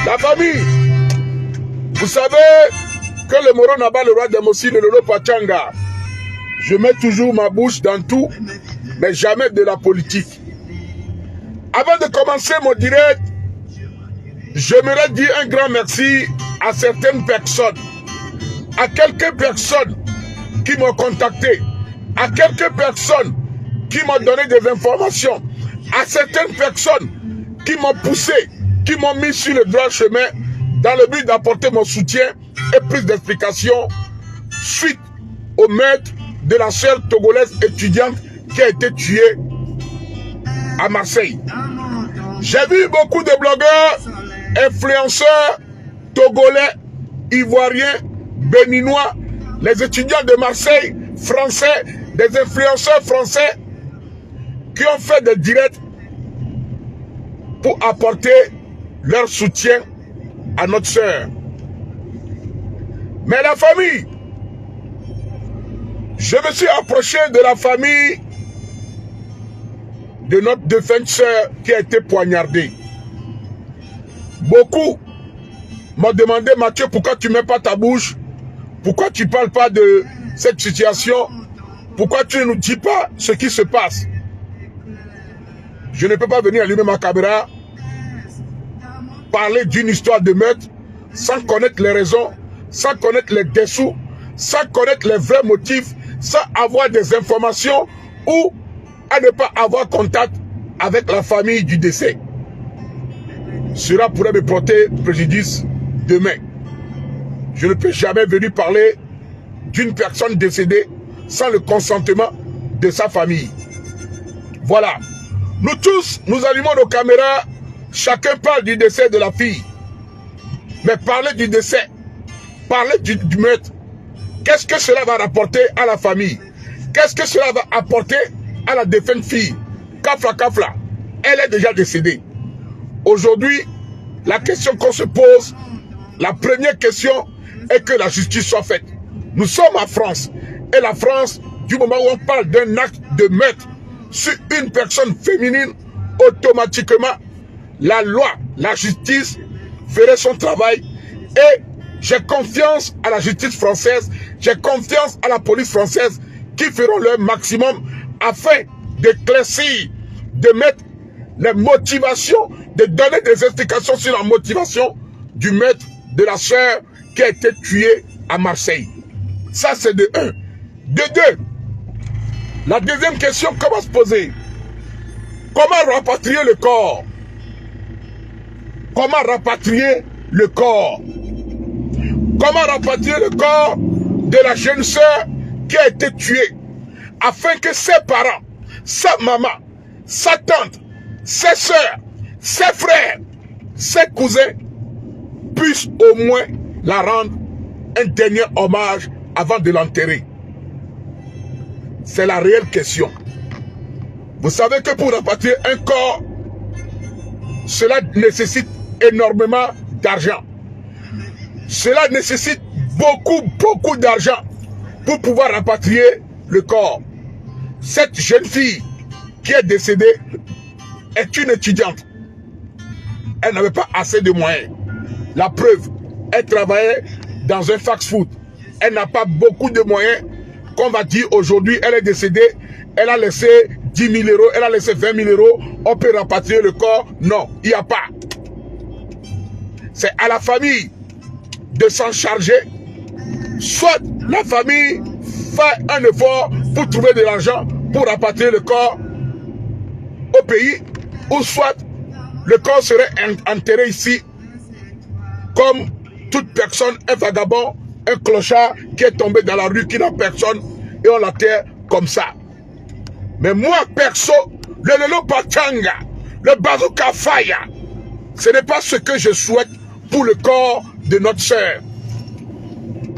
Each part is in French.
La famille, vous savez que le Moro Naba, le roi des Mossi, le Lolo Pachanga, je mets toujours ma bouche dans tout, mais jamais de la politique. Avant de commencer mon direct, j'aimerais dire un grand merci à certaines personnes, à quelques personnes qui m'ont contacté, à quelques personnes qui m'ont donné des informations, à certaines personnes qui m'ont poussé, qui m'ont mis sur le droit chemin dans le but d'apporter mon soutien et plus d'explications suite au meurtre de la sœur togolaise étudiante qui a été tuée à Marseille. J'ai vu beaucoup de blogueurs, influenceurs togolais, ivoiriens, béninois, les étudiants de Marseille, français, des influenceurs français qui ont fait des directs pour apporter leur soutien à notre sœur. Mais la famille, je me suis approché de la famille de notre défunte sœur qui a été poignardée. Beaucoup m'ont demandé, Mathieu, pourquoi tu ne mets pas ta bouche? Pourquoi tu ne parles pas de cette situation? Pourquoi tu ne nous dis pas ce qui se passe? Je ne peux pas venir allumer ma caméra, parler d'une histoire de meurtre sans connaître les raisons, sans connaître les dessous, sans connaître les vrais motifs, sans avoir des informations ou à ne pas avoir contact avec la famille du décès. Cela pourrait me porter préjudice demain. Je ne peux jamais venir parler d'une personne décédée sans le consentement de sa famille. Voilà. Nous tous, nous allumons nos caméras, chacun parle du décès de la fille. Mais parler du décès, parler du meurtre, qu'est-ce que cela va rapporter à la famille? Qu'est-ce que cela va apporter à la défunte fille? Kafla Kafla, elle est déjà décédée. Aujourd'hui, la question qu'on se pose, la première question est que la justice soit faite. Nous sommes en France. Et la France, du moment où on parle d'un acte de meurtre sur une personne féminine, automatiquement, la loi, la justice ferait son travail. Et j'ai confiance à la justice française, j'ai confiance à la police française qui feront leur maximum afin d'éclaircir, de mettre les motivations, de donner des explications sur la motivation du meurtre de la sœur qui a été tuée à Marseille. Ça, c'est de un. De deux, la deuxième question qu'on va se poser, comment rapatrier le corps? Comment rapatrier le corps? Comment rapatrier le corps de la jeune sœur qui a été tuée afin que ses parents, sa maman, sa tante, ses sœurs, ses frères, ses cousins puissent au moins la rendre un dernier hommage avant de l'enterrer? C'est la réelle question. Vous savez que pour rapatrier un corps, cela nécessite énormément d'argent. Cela nécessite beaucoup d'argent pour pouvoir rapatrier le corps. Cette jeune fille qui est décédée est une étudiante. Elle n'avait pas assez de moyens. La preuve, elle travaillait dans un fast-food. Elle n'a pas beaucoup de moyens. Qu'on va dire aujourd'hui, elle est décédée, elle a laissé 10 000 euros, elle a laissé 20 000 euros, on peut rapatrier le corps. Non, il n'y a pas. C'est à la famille de s'en charger. Soit la famille fait un effort pour trouver de l'argent pour rapatrier le corps au pays, ou soit le corps serait enterré ici comme toute personne, un vagabond, un clochard qui est tombé dans la rue, qui n'a personne, et on l'enterre comme ça. Mais moi, perso, le Lolo Pachanga, le Bazooka Faya, ce n'est pas ce que je souhaite pour le corps de notre sœur.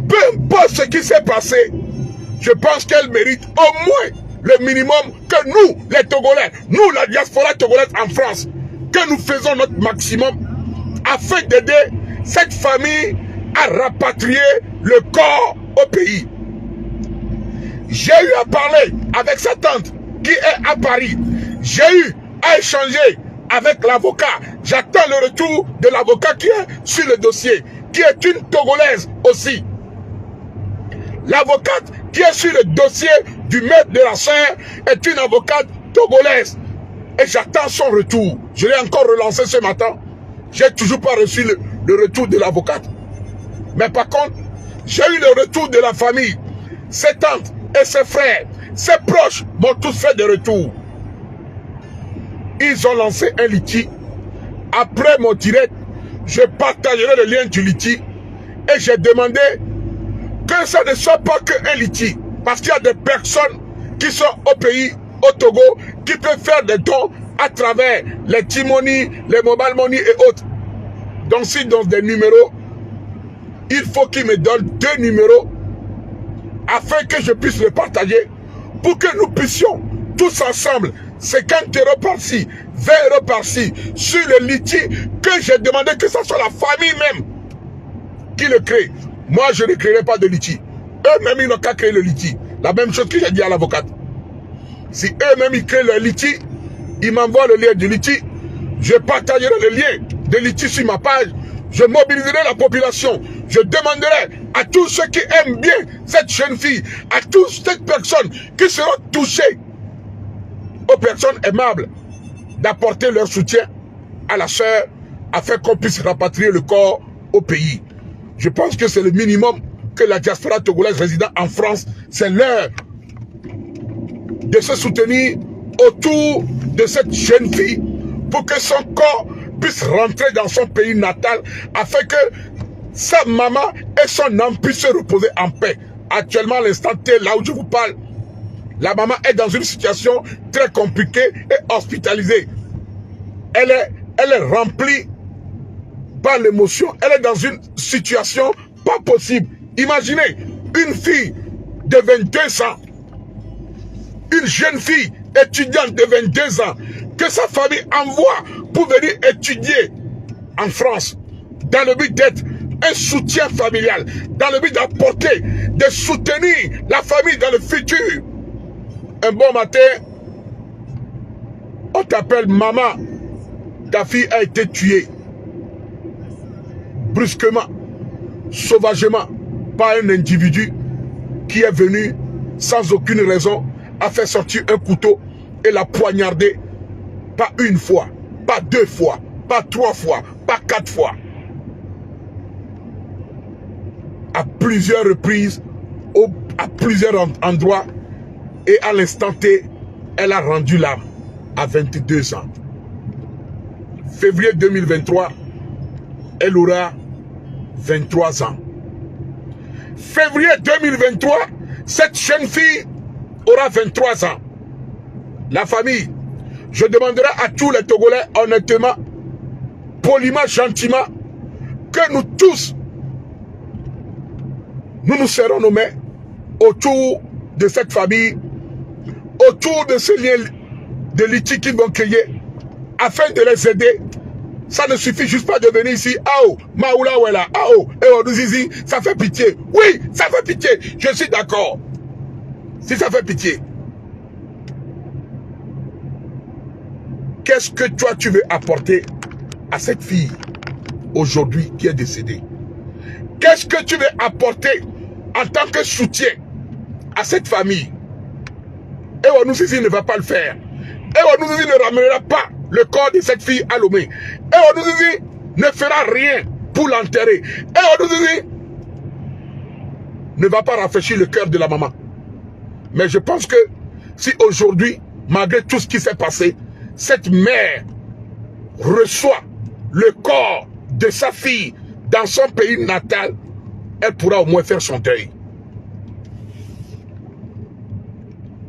Peu importe ce qui s'est passé, je pense qu'elle mérite au moins le minimum que nous, les Togolais, nous, la diaspora togolaise en France, que nous faisons notre maximum afin d'aider cette famille à rapatrier le corps au pays. J'ai eu à parler avec sa tante qui est à Paris. J'ai eu à échanger avec l'avocat. J'attends le retour de l'avocat qui est sur le dossier, qui est une Togolaise aussi. L'avocate qui est sur le dossier du maître de la sœur est une avocate togolaise. Et j'attends son retour. Je l'ai encore relancé ce matin. J'ai toujours pas reçu le retour de l'avocate. Mais par contre, j'ai eu le retour de la famille. Ses tantes et ses frères, ses proches m'ont tous fait des retours. Ils ont lancé un litige. Après mon direct, je partagerai le lien du litige. Et j'ai demandé que ça ne soit pas qu'un litige. Parce qu'il y a des personnes qui sont au pays, au Togo, qui peuvent faire des dons à travers les T-Money, les Mobile Money et autres. Donc s'ils donnent des numéros, il faut qu'ils me donnent 2 numéros afin que je puisse les partager pour que nous puissions tous ensemble, 50 € par-ci, 20 € par-ci, sur le litige que j'ai demandé que ce soit la famille même qui le crée. Moi, je ne créerai pas de litige. Eux-mêmes, ils n'ont qu'à créer le litige. La même chose que j'ai dit à l'avocate. Si eux-mêmes, ils créent le litige, ils m'envoient le lien du litige, je partagerai le lien de litige sur ma page, je mobiliserai la population, je demanderai à tous ceux qui aiment bien cette jeune fille, à toutes ces personnes qui seront touchées, aux personnes aimables, d'apporter leur soutien à la sœur afin qu'on puisse rapatrier le corps au pays. Je pense que c'est le minimum que la diaspora togolaise résidant en France, c'est l'heure de se soutenir autour de cette jeune fille pour que son corps puisse rentrer dans son pays natal afin que sa maman et son âme puissent se reposer en paix. Actuellement, à l'instant T, là où je vous parle, la maman est dans une situation très compliquée et hospitalisée. Elle est remplie par l'émotion. Elle est dans une situation pas possible. Imaginez une fille de 22 ans, une jeune fille étudiante de 22 ans, que sa famille envoie pour venir étudier en France, dans le but d'être un soutien familial, dans le but d'apporter, de soutenir la famille dans le futur. Un bon matin, on t'appelle maman, ta fille a été tuée, brusquement, sauvagement, par un individu qui est venu sans aucune raison, a fait sortir un couteau et l'a poignardé, pas une fois, pas 2 fois, pas 3 fois, pas 4 fois. À plusieurs reprises, à plusieurs endroits, et à l'instant T, elle a rendu l'âme à 22 ans. Février 2023, elle aura 23 ans. Février 2023, cette jeune fille aura 23 ans. La famille, je demanderai à tous les Togolais honnêtement, poliment, gentiment, que nous tous, nous serrons nos mains autour de cette famille, autour de ce lien de litige qu'ils vont créer, afin de les aider. Ça ne suffit juste pas de venir ici, oh, Maoula Wela, oh, Zizi, ça fait pitié. Oui, ça fait pitié, je suis d'accord. Si ça fait pitié, qu'est-ce que toi tu veux apporter à cette fille aujourd'hui qui est décédée? Qu'est-ce que tu veux apporter en tant que soutien à cette famille? Et Onouzizi ne va pas le faire. Et Onouzizi ne ramènera pas le corps de cette fille à Lomé. Et Onouzizi ne fera rien pour l'enterrer. Et Onouzizi ne va pas rafraîchir le cœur de la maman. Mais je pense que si aujourd'hui, malgré tout ce qui s'est passé, cette mère reçoit le corps de sa fille dans son pays natal, elle pourra au moins faire son deuil.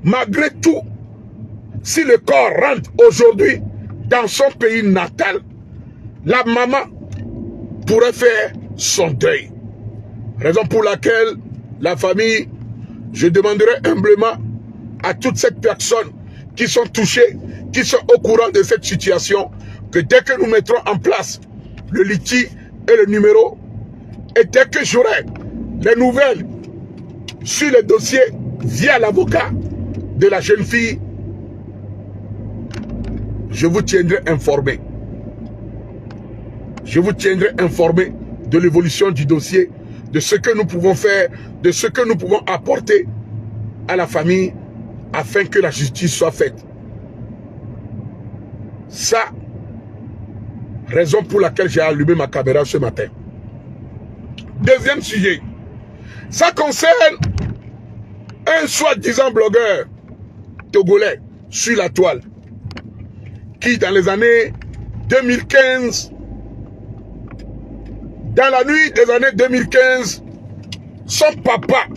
Malgré tout, si le corps rentre aujourd'hui dans son pays natal, la maman pourrait faire son deuil. Raison pour laquelle la famille, je demanderai humblement à toutes ces personnes qui sont touchées, qui sont au courant de cette situation, que dès que nous mettrons en place le litige et le numéro, et dès que j'aurai les nouvelles sur le dossier via l'avocat de la jeune fille, je vous tiendrai informé. Je vous tiendrai informé de l'évolution du dossier, de ce que nous pouvons faire, de ce que nous pouvons apporter à la famille afin que la justice soit faite. Ça, raison pour laquelle j'ai allumé ma caméra ce matin. Deuxième sujet, ça concerne un soi-disant blogueur togolais sur la toile qui, dans les années 2015, dans la nuit des années 2015, son papa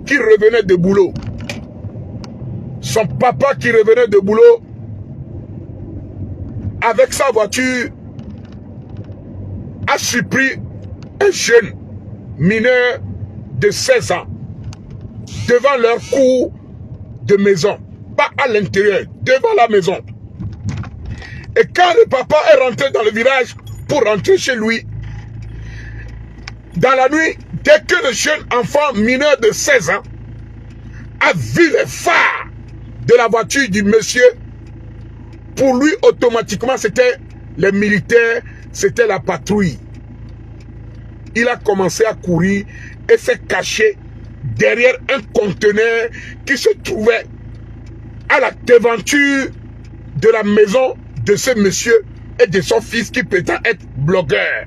qui revenait de boulot, avec sa voiture, a surpris un jeune mineur de 16 ans devant leur cour de maison, pas à l'intérieur, devant la maison. Et quand le papa est rentré dans le village pour rentrer chez lui, dans la nuit, dès que le jeune enfant mineur de 16 ans a vu les phares de la voiture du monsieur, pour lui, automatiquement, c'était les militaires, c'était la patrouille. Il a commencé à courir et s'est caché derrière un conteneur qui se trouvait à la devanture de la maison de ce monsieur et de son fils qui prétend être blogueur.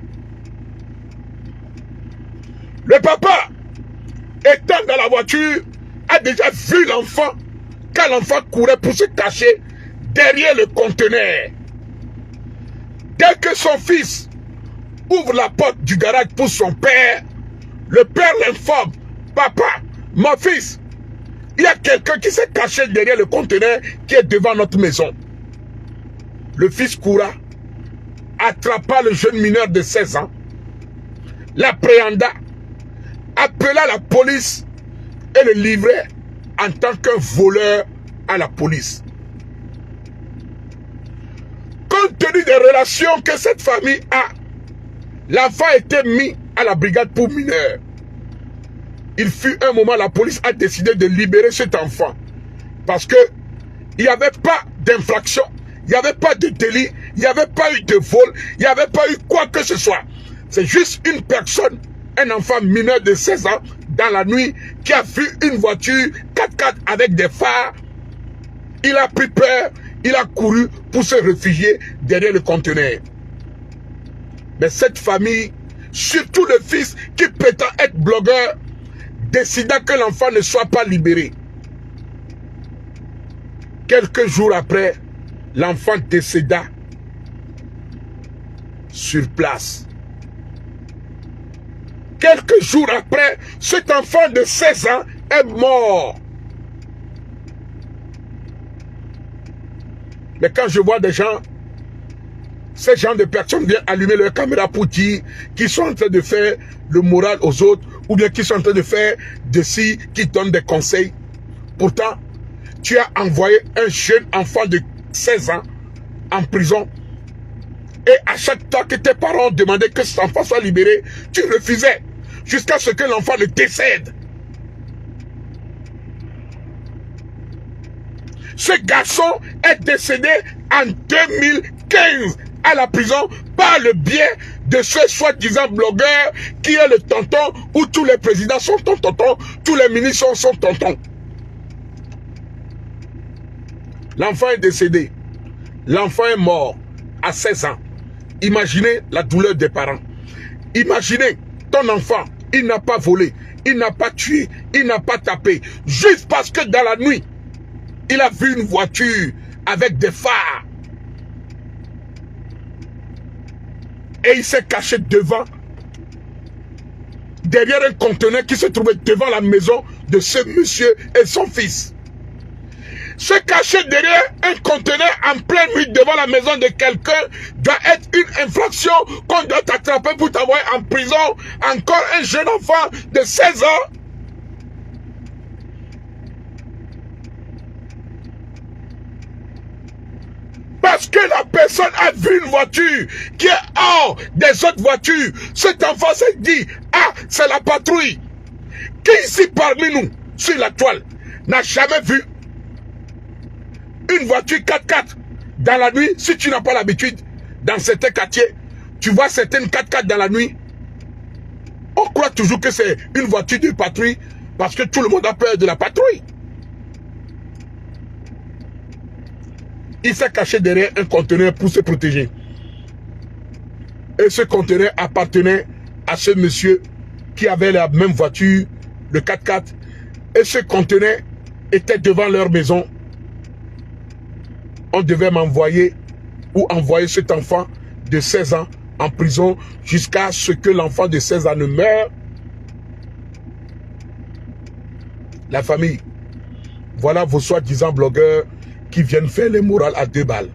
Le papa, étant dans la voiture, a déjà vu l'enfant quand l'enfant courait pour se cacher derrière le conteneur. Dès que son fils ouvre la porte du garage pour son père, le père l'informe: papa, mon fils, il y a quelqu'un qui s'est caché derrière le conteneur qui est devant notre maison. Le fils coura, attrapa le jeune mineur de 16 ans, l'appréhenda, appela la police et le livrait en tant qu'un voleur à la police. Compte tenu des relations que cette famille a, l'enfant était mis à la brigade pour mineurs. Il fut un moment, la police a décidé de libérer cet enfant parce que il n'y avait pas d'infraction, il n'y avait pas de délit, il n'y avait pas eu de vol, il n'y avait pas eu quoi que ce soit. C'est juste une personne, un enfant mineur de 16 ans, dans la nuit, qui a vu une voiture 4x4 avec des phares. Il a pris peur, il a couru pour se réfugier derrière le conteneur. Mais cette famille, surtout le fils qui prétend être blogueur, décida que l'enfant ne soit pas libéré. Quelques jours après, l'enfant décéda sur place. Quelques jours après, cet enfant de 16 ans est mort. Mais quand je vois des gens, ces gens de personnes viennent allumer leur caméra pour dire qu'ils sont en train de faire le moral aux autres, ou bien qu'ils sont en train de faire de ci, qui donnent des conseils. Pourtant, tu as envoyé un jeune enfant de 16 ans en prison. Et à chaque temps que tes parents demandaient que cet enfant soit libéré, tu refusais. Jusqu'à ce que l'enfant ne décède. Ce garçon est décédé en 2015 à la prison par le biais de ce soi-disant blogueur qui est le tonton où tous les présidents sont ton tonton, tous les ministres sont tontons. L'enfant est décédé. L'enfant est mort à 16 ans. Imaginez la douleur des parents. Imaginez ton enfant, il n'a pas volé, il n'a pas tué, il n'a pas tapé. Juste parce que dans la nuit, il a vu une voiture avec des phares. Et il s'est caché devant, derrière un conteneur qui se trouvait devant la maison de ce monsieur et son fils. Se cacher derrière un conteneur en pleine nuit devant la maison de quelqu'un doit être une infraction qu'on doit t'attraper pour t'envoyer en prison. Encore un jeune enfant de 16 ans. Parce que la personne a vu une voiture qui est hors des autres voitures. Cet enfant s'est dit, ah, c'est la patrouille. Qui ici parmi nous, sur la toile, n'a jamais vu une voiture 4x4 dans la nuit? Si tu n'as pas l'habitude, dans certains quartiers, Tu vois certaines 4x4 dans la nuit. On croit toujours que c'est une voiture de patrouille parce que tout le monde a peur de la patrouille. Il s'est caché derrière un conteneur pour se protéger. Et ce conteneur appartenait à ce monsieur qui avait la même voiture, le 4x4. Et ce conteneur était devant leur maison. On devait m'envoyer ou envoyer cet enfant de 16 ans en prison jusqu'à ce que l'enfant de 16 ans ne meure. La famille, voilà vos soi-disant blogueurs qui viennent faire les morales à 2 balles.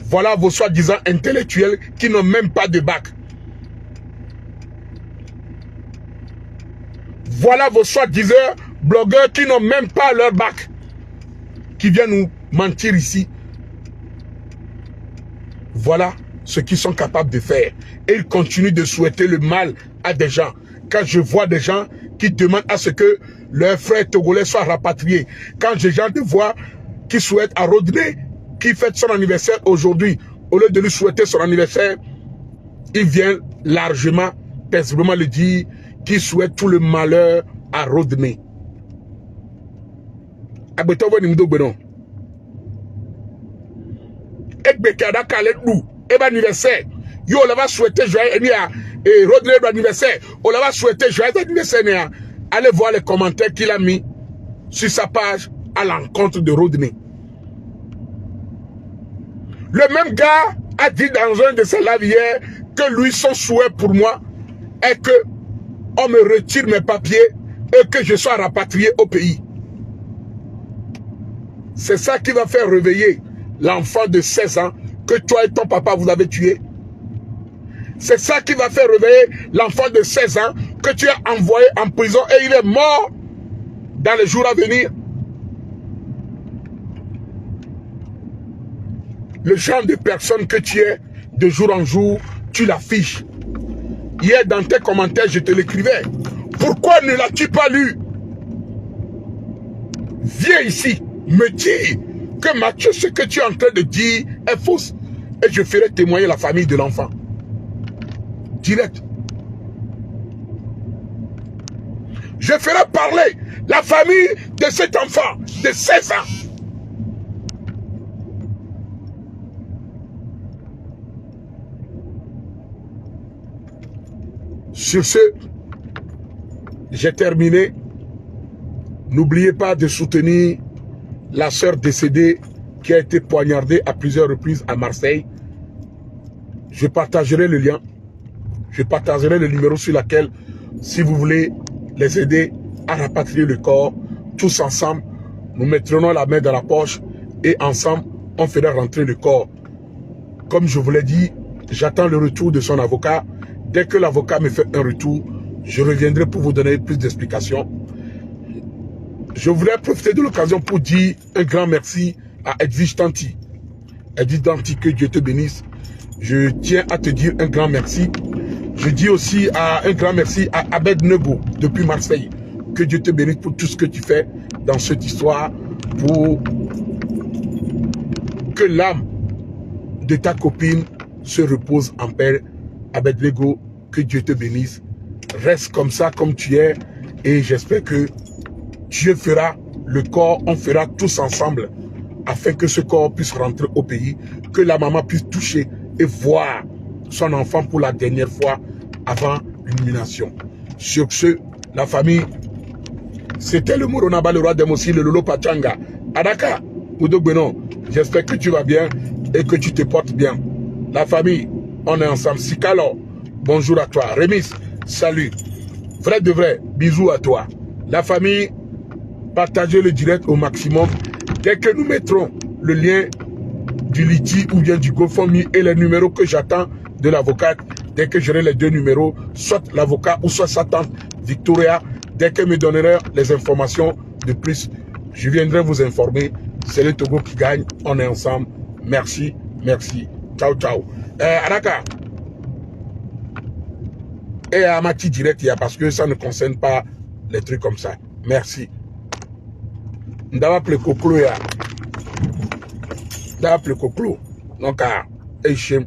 Voilà vos soi-disant intellectuels qui n'ont même pas de bac. Voilà vos soi-disant blogueurs qui n'ont même pas leur bac. Qui viennent nous mentir ici. Voilà ce qu'ils sont capables de faire. Et ils continuent de souhaiter le mal à des gens. Quand je vois des gens qui demandent à ce que leurs frères togolais soient rapatriés. Quand j'ai des gens de voir qui souhaitent à Rodney, qui fête son anniversaire aujourd'hui, au lieu de lui souhaiter son anniversaire, il vient largement, paisiblement le dire, qui souhaite tout le malheur à Rodney. Abetovo ni mdo benon. Ekbekada kaledou, eba anniversaire. Yo, on va souhaiter joyeux anniversaire. Et Rodney anniversaire. On va souhaiter joyeux anniversaire. Allez voir les commentaires qu'il a mis sur sa page à l'encontre de Rodney. Le même gars a dit dans un de ses lives hier que lui, son souhait pour moi est que on me retire mes papiers et que je sois rapatrié au pays. C'est ça qui va faire réveiller l'enfant de 16 ans que toi et ton papa vous avez tué. C'est ça qui va faire réveiller l'enfant de 16 ans que tu as envoyé en prison et il est mort dans les jours à venir. Le genre de personne que tu es, de jour en jour, tu l'affiches. Hier, dans tes commentaires, je te l'écrivais. Pourquoi ne l'as-tu pas lu? Viens ici, me dis que Mathieu, ce que tu es en train de dire est fausse. Et je ferai témoigner la famille de l'enfant. Direct. Je ferai parler la famille de cet enfant de 16 ans. Sur ce, j'ai terminé. N'oubliez pas de soutenir la sœur décédée qui a été poignardée à plusieurs reprises à Marseille. Je partagerai le lien. Je partagerai le numéro sur lequel, si vous voulez les aider à rapatrier le corps, tous ensemble, nous mettrons la main dans la poche et ensemble, on fera rentrer le corps. Comme je vous l'ai dit, j'attends le retour de son avocat. Dès que l'avocat me fait un retour, je reviendrai pour vous donner plus d'explications. Je voulais profiter de l'occasion pour dire un grand merci à Edwige Tanti. Edwige Tanti, que Dieu te bénisse. Je tiens à te dire un grand merci. Je dis aussi un grand merci à Abed Nebo depuis Marseille. Que Dieu te bénisse pour tout ce que tu fais dans cette histoire, pour que l'âme de ta copine se repose en paix. Abed Nebo, que Dieu te bénisse. Reste comme ça, comme tu es. Et j'espère que Dieu fera le corps, on fera tous ensemble, afin que ce corps puisse rentrer au pays, que la maman puisse toucher et voir son enfant pour la dernière fois avant l'illumination. Sur ce, la famille, c'était le Moronaba, le roi des Mossi, le Lolo Pachanga. Adaka, Oudou Benon, j'espère que tu vas bien et que tu te portes bien. La famille, on est ensemble. Sikalo, bonjour à toi. Remis, salut. Vrai de vrai, bisous à toi. La famille, partagez le direct au maximum. Dès que nous mettrons le lien du Liti ou bien du GoFundMe et les numéros que j'attends de l'avocate, dès que j'aurai les deux numéros, soit l'avocat ou soit sa tante Victoria, dès qu'elle me donnera les informations de plus, je viendrai vous informer. C'est le Togo qui gagne. On est ensemble. Merci, merci. Ciao, ciao. Araka. Et à Mati direct, parce que ça ne concerne pas les trucs comme ça. Merci. Ndava plekoklo ya. Ndava plekoklo. Donc, Echem.